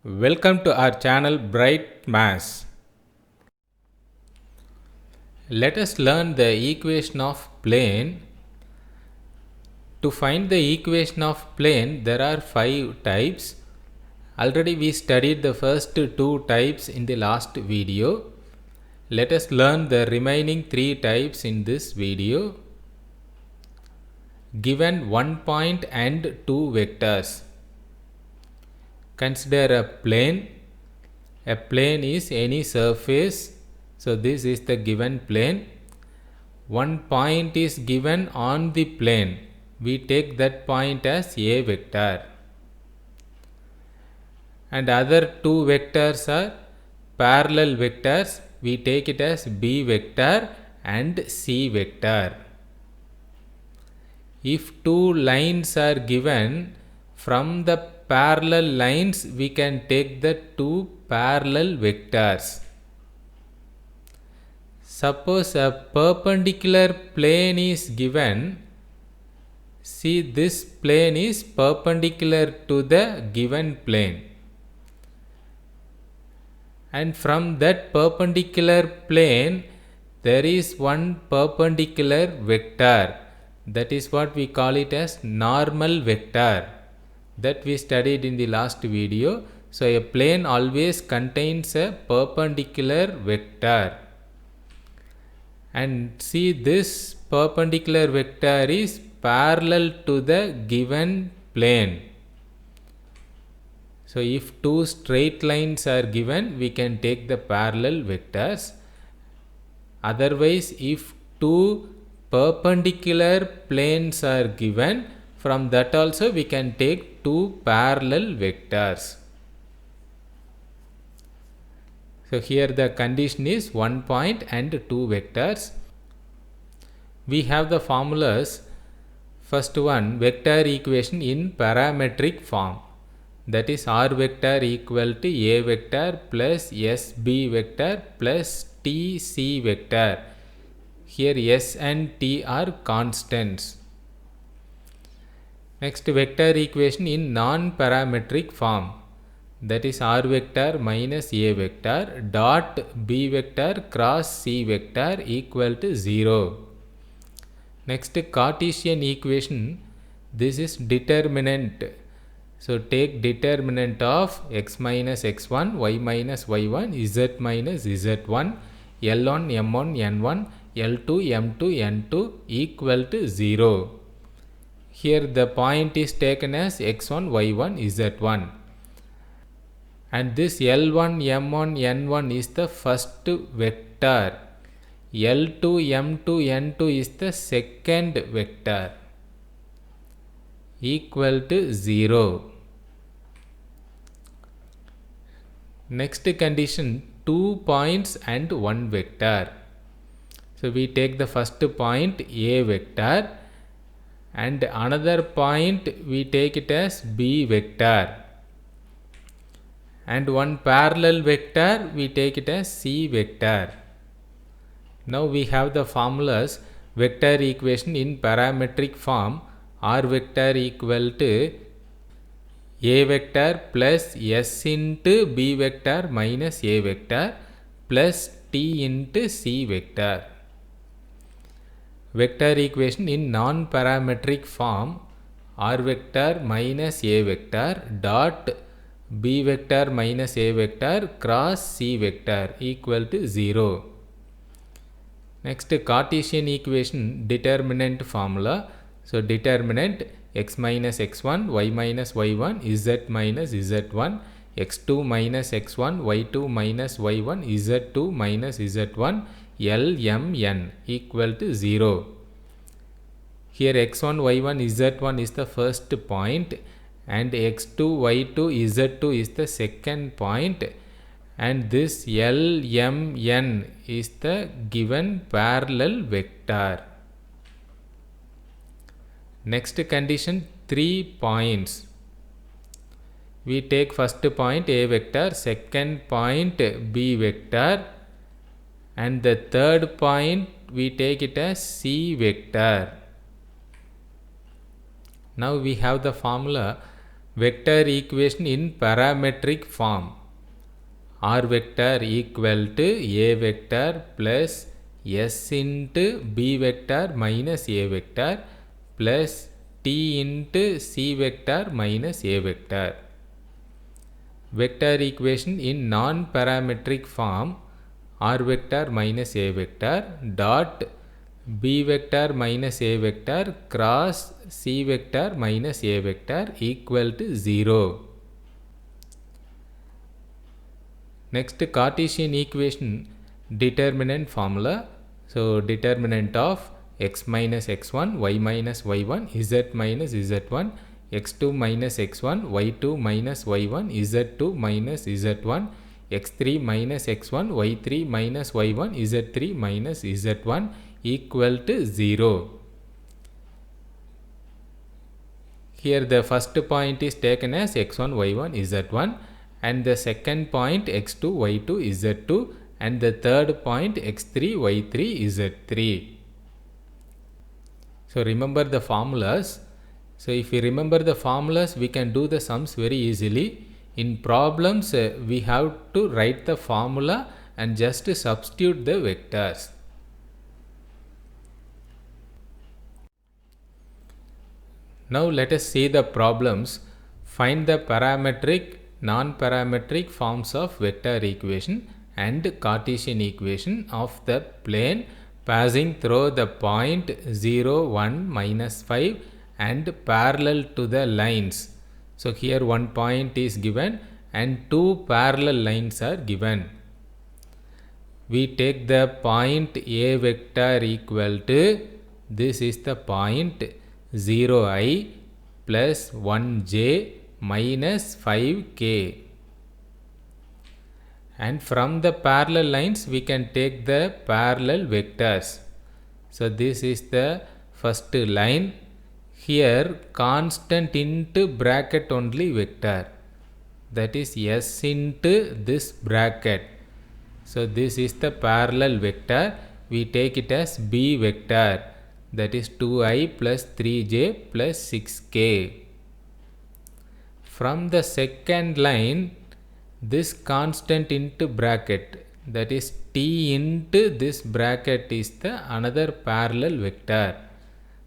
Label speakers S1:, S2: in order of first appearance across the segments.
S1: Welcome to our channel Bright Maths. Let us learn the equation of plane. To find the equation of plane, there are 5 types. Already we studied the first 2 types in the last video. Let us learn the remaining 3 types in this video. Given 1 point and 2 vectors. Consider a plane. A plane is any surface. So this is the given plane. 1 point is given on the plane. We take that point as A vector. And other 2 vectors are parallel vectors. We take it as B vector and C vector. If 2 lines are given, from the parallel lines we can take the 2 parallel vectors. Suppose a perpendicular plane is given. See, this plane is perpendicular to the given plane. And from that perpendicular plane, there is one perpendicular vector. That is what we call it as normal vector. That we studied in the last video. So a plane always contains a perpendicular vector. And see, this perpendicular vector is parallel to the given plane. So if 2 straight lines are given, we can take the parallel vectors. Otherwise, if 2 perpendicular planes are given, from that also we can take 2 parallel vectors. So here the condition is 1 point and 2 vectors. We have the formulas. First one, vector equation in parametric form. That is R vector equal to A vector plus SB vector plus TC vector. Here S and T are constants. Next, vector equation in non-parametric form. That is R vector minus A vector dot B vector cross C vector equal to 0. Next, Cartesian equation. This is determinant. So take determinant of x minus x1, y minus y1, z minus z1, L1, M1, N1, L2, M2, N2 equal to 0. Here the point is taken as x1, y1, z1. And this L1, M1, N1 is the first vector. L2, M2, N2 is the second vector. Equal to 0. Next condition, 2 points and 1 vector. So we take the first point A vector and another point we take it as B vector. And one parallel vector we take it as C vector. Now we have the formulas. Vector equation in parametric form. R vector equal to A vector plus S into B vector minus A vector plus T into C vector. Vector equation in non-parametric form. R vector minus A vector dot B vector minus A vector cross C vector equal to 0. Next, Cartesian equation determinant formula. So determinant x minus x1, y minus y1, z minus z1, x2 minus x1, y2 minus y1, z2 minus z1, Lmn equal to 0. Here x1, y1, z1 is the first point and x2, y2, z2 is the second point, and this Lmn is the given parallel vector. Next condition, 3 points. We take first point A vector, second point B vector, and the third point we take it as C vector. Now we have the formula. vector equation in parametric form. R vector equal to A vector plus S into B vector minus A vector plus T into C vector minus A vector. Vector equation in non-parametric form, R vector minus A vector dot B vector minus A vector cross C vector minus A vector equal to 0. Next, Cartesian equation determinant formula. So determinant of x minus x1, y minus y1, z minus z1, x2 minus x1, y2 minus y1, z2 minus z1, x3 minus x1, y3 minus y1, z3 minus z1 equal to 0. Here the first point is taken as x1, y1, z1, and the second point x2, y2, z2, and the third point x3, y3, z3. So remember the formulas. So if we remember the formulas, we can do the sums very easily. In problems, we have to write the formula and just substitute the vectors. Now let us see the problems. Find the parametric, non-parametric forms of vector equation and Cartesian equation of the plane passing through the point 0, 1, minus 5 and parallel to the lines. So here one point is given and two parallel lines are given. We take the point A vector equal to, this is the point 0i plus 1j minus 5k. And from the parallel lines we can take the parallel vectors. So this is the first line. Here constant into bracket only vector, that is s into this bracket. So this is the parallel vector. We take it as b vector, that is 2i plus 3j plus 6k. From the second line, this constant into bracket, that is t into this bracket, is the another parallel vector.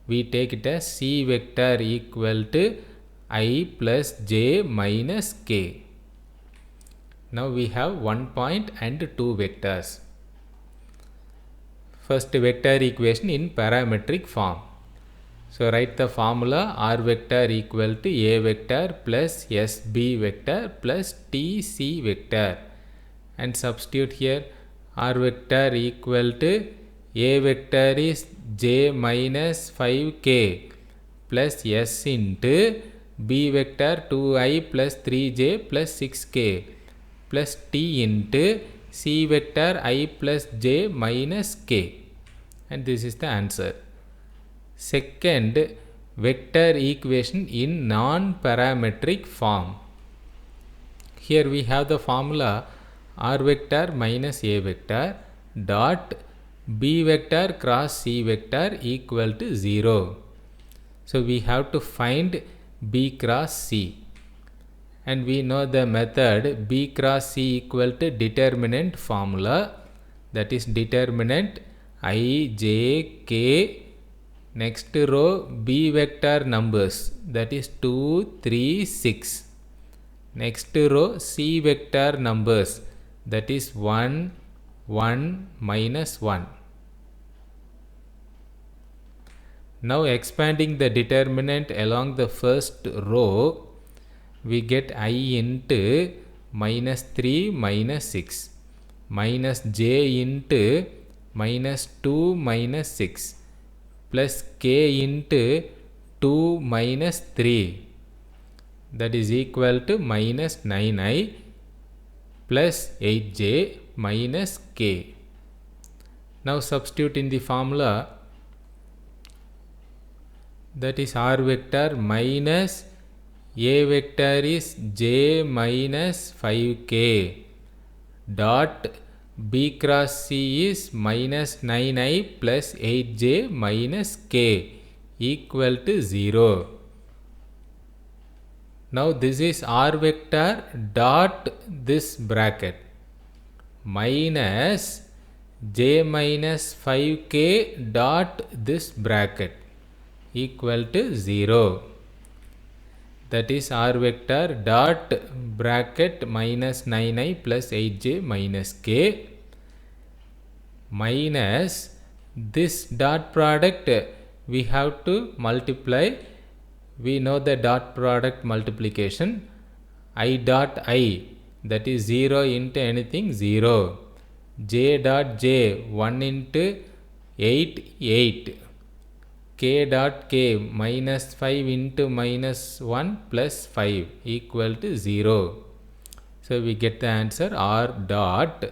S1: We take it as c vector equal to I plus j minus k. Now we have one point and two vectors. First, vector equation in parametric form. So write the formula r vector equal to a vector plus sb vector plus tc vector, and substitute here. R vector equal to a vector is j minus 5k plus s into b vector 2i plus 3j plus 6k plus t into c vector I plus j minus k, and this is the answer. Second, vector equation in non-parametric form. Here we have the formula r vector minus a vector dot b vector cross c vector equal to 0. So we have to find b cross c, and we know the method b cross c equal to determinant formula, that is determinant I, j, k. Next row b vector numbers, that is 2, 3, 6. Next row c vector numbers, that is 1, 1, minus 1. Now expanding the determinant along the first row, we get I into minus 3 minus 6 minus j into minus 2 minus 6 plus k into 2 minus 3, that is equal to minus 9i plus 8j minus k. Now substitute in the formula, that is r vector minus a vector is j minus 5k dot b cross c is minus 9i plus 8j minus k equal to 0. Now this is r vector dot this bracket minus j minus 5k dot this bracket equal to 0. That is r vector dot bracket minus 9i plus 8j minus k minus this dot product we have to multiply. We know the dot product multiplication. I dot I, that is 0 into anything 0. J dot j, 1 into 8 8. K dot k, minus 5 into minus 1 plus 5 equal to 0. So we get the answer r dot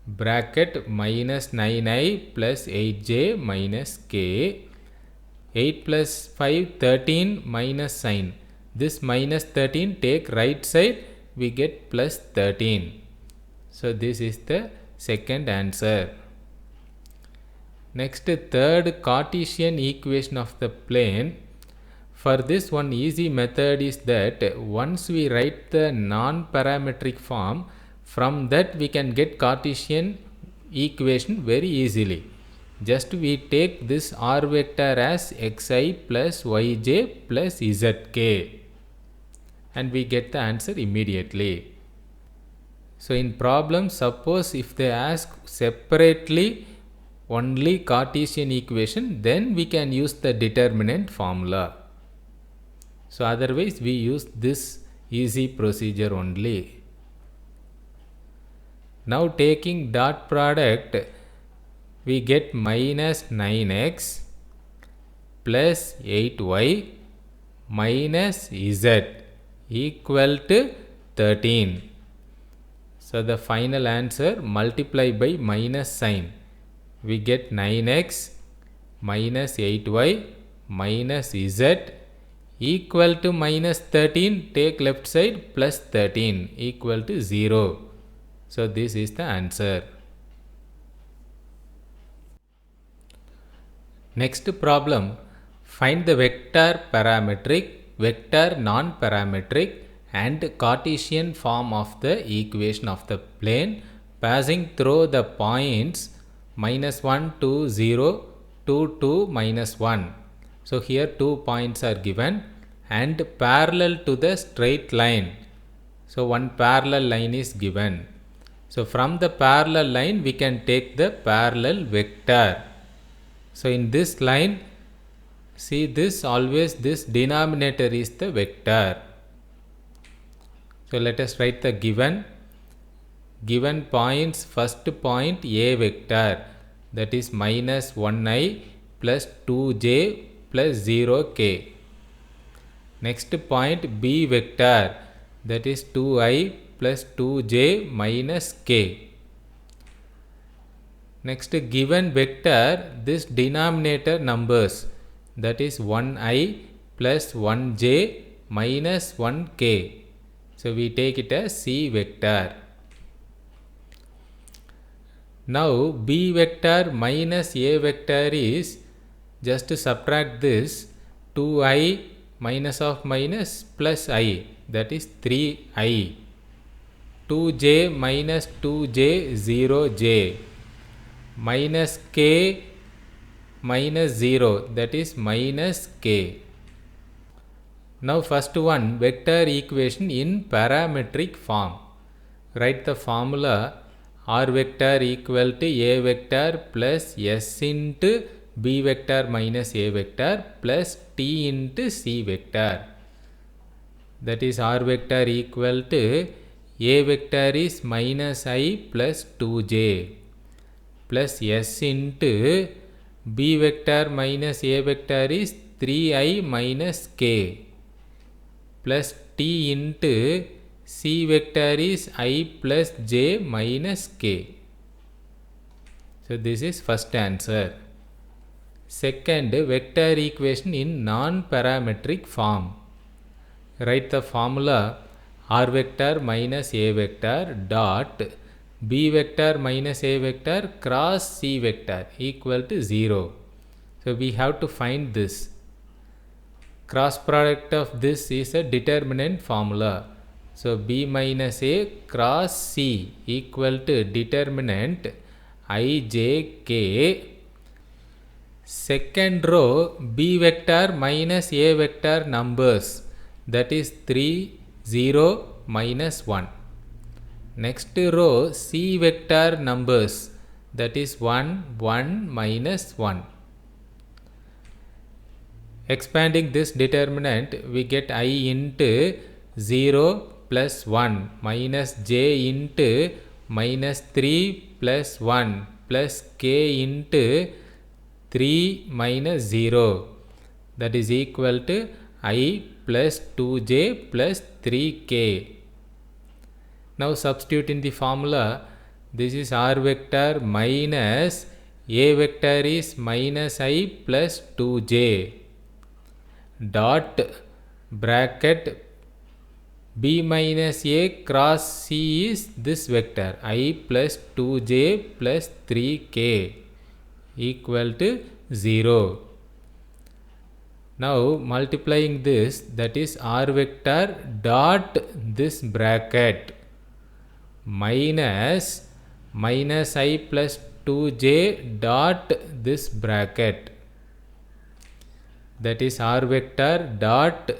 S1: bracket minus 9i plus 8j minus k. 8 plus 5, 13 minus sign. This minus 13 take right side, we get plus 13. So this is the second answer. Next, third Cartesian equation of the plane. For this, one easy method is that once we write the non-parametric form, from that we can get Cartesian equation very easily. Just we take this r vector as xi plus yj plus zk and we get the answer immediately. So in problem, suppose if they ask separately only Cartesian equation, then we can use the determinant formula. So otherwise we use this easy procedure only. Now taking dot product, we get minus 9x plus 8y minus z equal to 13. So the final answer, multiply by minus sign, we get 9x minus 8y minus z equal to minus 13, take left side, plus 13 equal to 0. So this is the answer. Next problem, find the vector parametric, vector non-parametric and Cartesian form of the equation of the plane passing through the points minus 1 to 0 to minus 1. So here 2 points are given and parallel to the straight line. So one parallel line is given. So from the parallel line we can take the parallel vector. So in this line, see this, always this denominator is the vector. So let us write the given points. First point a vector, that is minus 1i plus 2j plus 0k. Next point b vector, that is 2i plus 2j minus k. Next, given vector, this denominator numbers, that is 1i plus 1j minus 1k. So we take it as c vector. Now b vector minus a vector is, just to subtract this, 2i minus of minus plus I, that is 3i. 2j minus 2j 0j minus k minus 0, that is minus k. Now first one, vector equation in parametric form. Write the formula, r vector equal to a vector plus s into b vector minus a vector plus t into c vector. That is r vector equal to a vector is minus I plus 2j plus s into b vector minus a vector is 3i minus k plus t into c vector is I plus j minus k. So this is first answer. Second, vector equation in non-parametric form. Write the formula, r vector minus a vector dot b vector minus a vector cross c vector equal to 0. So we have to find this. Cross product of this is a determinant formula. So b minus a cross c equal to determinant ijk. Second row b vector minus a vector numbers, that is 3, 0, minus 1. Next row c vector numbers, that is 1, 1, minus 1. Expanding this determinant, we get I into 0 plus 1 minus j into minus 3 plus 1 plus k into 3 minus 0, that is equal to I plus 2j plus 3k. Now substitute in the formula. This is r vector minus a vector is minus I plus 2j dot bracket b minus a cross c is this vector I plus 2j plus 3k equal to 0. Now multiplying this, that is r vector dot this bracket minus minus I plus 2j dot this bracket, that is r vector dot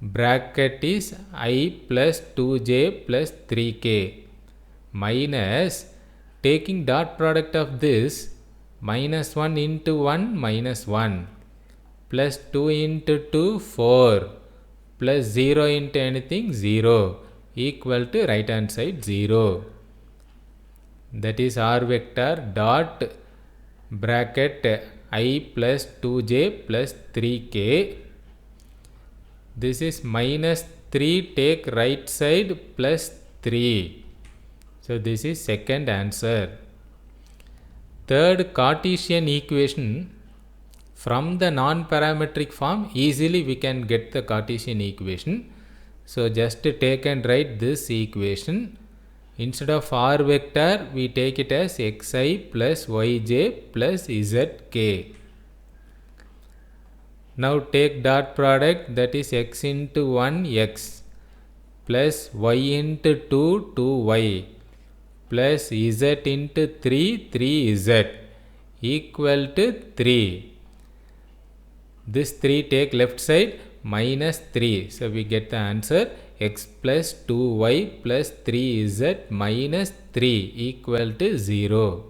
S1: bracket is I plus 2j plus 3k minus, taking dot product of this, minus 1 into 1 minus 1 plus 2 into 2 4 plus 0 into anything 0 equal to right hand side 0. That is r vector dot bracket I plus 2j plus 3k. This is minus 3, take right side plus 3. So this is second answer. Third Cartesian equation. From the non-parametric form, easily we can get the Cartesian equation. So just take and write this equation. Instead of r vector, we take it as xi plus yj plus zk. Now take dot product, that is x into 1 x plus y into 2 2y plus z into 3 3z equal to 3. This 3 take left side minus 3. So we get the answer x plus 2y plus 3z minus 3 equal to 0.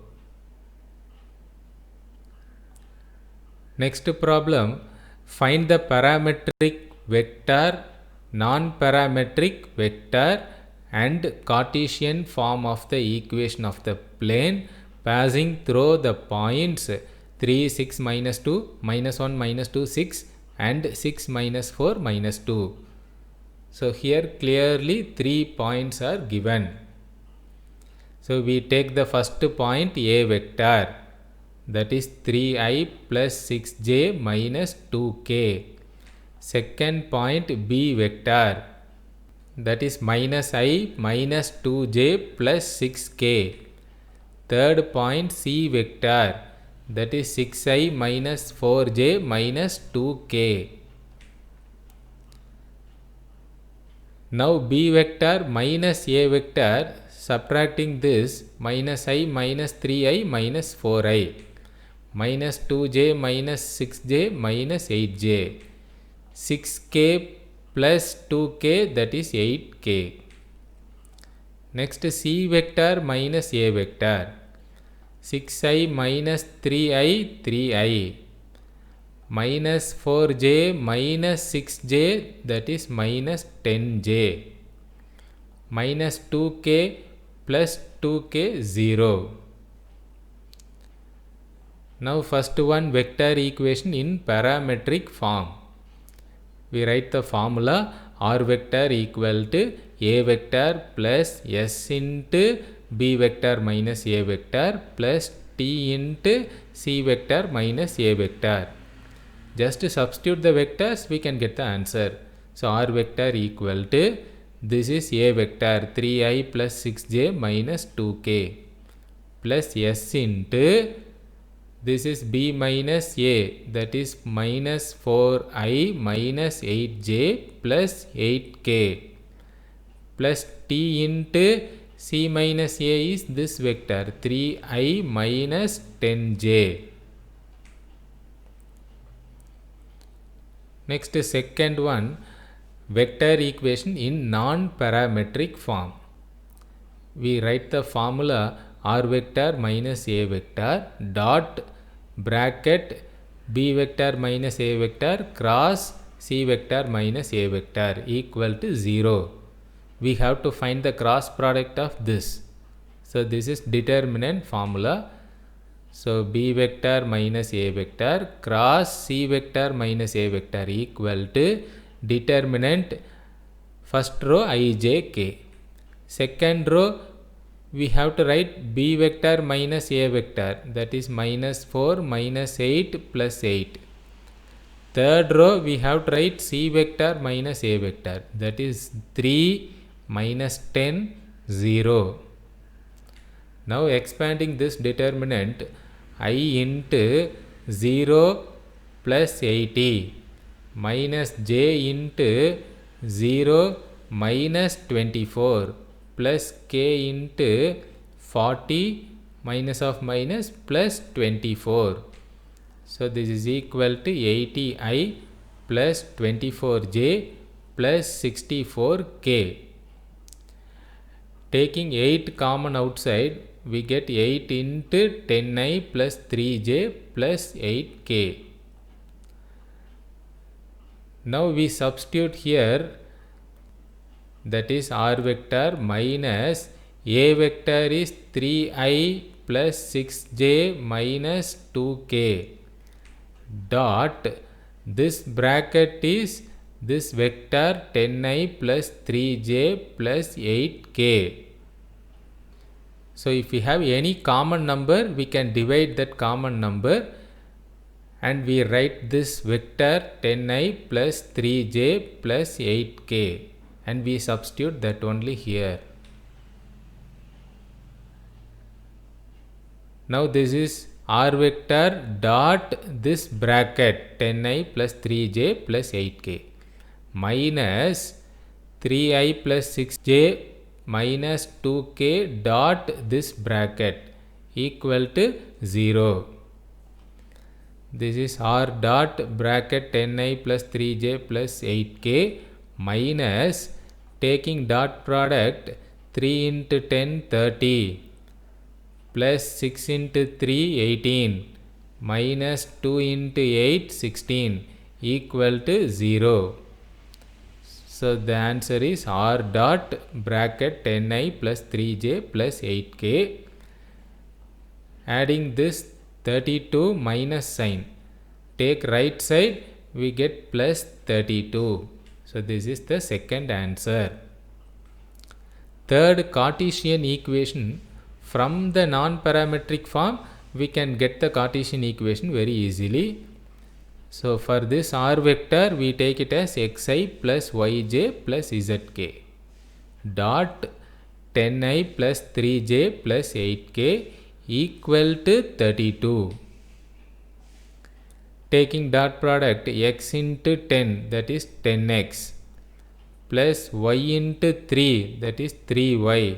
S1: Next problem. Find the parametric vector, non-parametric vector and Cartesian form of the equation of the plane passing through the points 3, 6, minus 2, minus 1, minus 2, 6 and 6, minus 4, minus 2. So here clearly 3 points are given. So we take the first point a vector, that is 3i plus 6j minus 2k. Second point b vector, that is minus I minus 2j plus 6k. Third point c vector, that is 6i minus 4j minus 2k. Now b vector minus a vector, subtracting this, minus I minus 3i minus 4i minus 2j minus 6j minus 8j. 6k plus 2k, that is 8k. Next c vector minus a vector, 6i minus 3i 3i minus 4j minus 6j, that is minus 10j minus 2k plus 2k 0. Now first one vector equation in parametric form. We write the formula r vector equal to a vector plus s into b vector minus a vector plus t into c vector minus a vector. Just to substitute the vectors, we can get the answer. So r vector equal to, this is a vector 3i plus 6j minus 2k plus s into This is b minus a, that is minus 4i minus 8j plus 8k, plus t into c minus a is this vector 3i minus 10j. Next, second one, vector equation in non-parametric form. We write the formula r vector minus a vector dot bracket b vector minus a vector cross c vector minus a vector equal to 0. We have to find the cross product of this. So this is determinant formula. So b vector minus a vector cross c vector minus a vector equal to determinant first row I, j, k. Second row we have to write b vector minus a vector, that is minus 4 minus 8 plus 8. Third row we have to write c vector minus a vector, that is 3 minus 10 0. Now expanding this determinant, I into 0 plus 80 minus j into 0 minus 24 plus k into 40 minus of minus plus 24. So this is equal to 80i plus 24j plus 64k. Taking 8 common outside, we get 8 into 10i plus 3j plus 8k. Now we substitute here, that is r vector minus a vector is 3i plus 6j minus 2k dot this bracket is this vector 10i plus 3j plus 8k. So if we have any common number, we can divide that common number and we write this vector 10i plus 3j plus 8k and we substitute that only here. Now this is r vector dot this bracket 10i plus 3j plus 8k minus 3i plus 6j minus 2k dot this bracket equal to 0. This is r dot bracket 10i plus 3j plus 8k minus taking dot product 3 into 10 30 plus 6 into 3 18 minus 2 into 8 16 equal to 0. So the answer is r dot bracket 10i plus 3j plus 8k. Adding this 32 minus sign, take right side, we get plus 32. So this is the second answer. Third, Cartesian equation. From the non-parametric form, we can get the Cartesian equation very easily. So for this r vector, we take it as xi plus yj plus zk dot 10i plus 3j plus 8k equal to 32. Taking dot product x into 10, that is 10x plus y into 3, that is 3y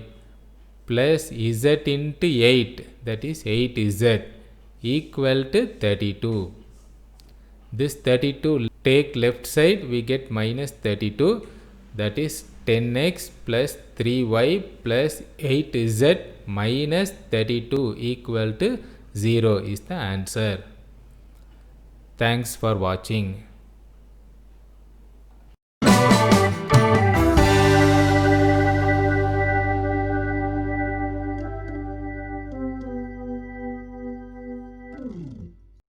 S1: plus z into 8, that is 8z equal to 32. This 32 take left side, we get minus 32, that is 10x plus 3y plus 8z minus 32 equal to 0 is the answer. Thanks for watching.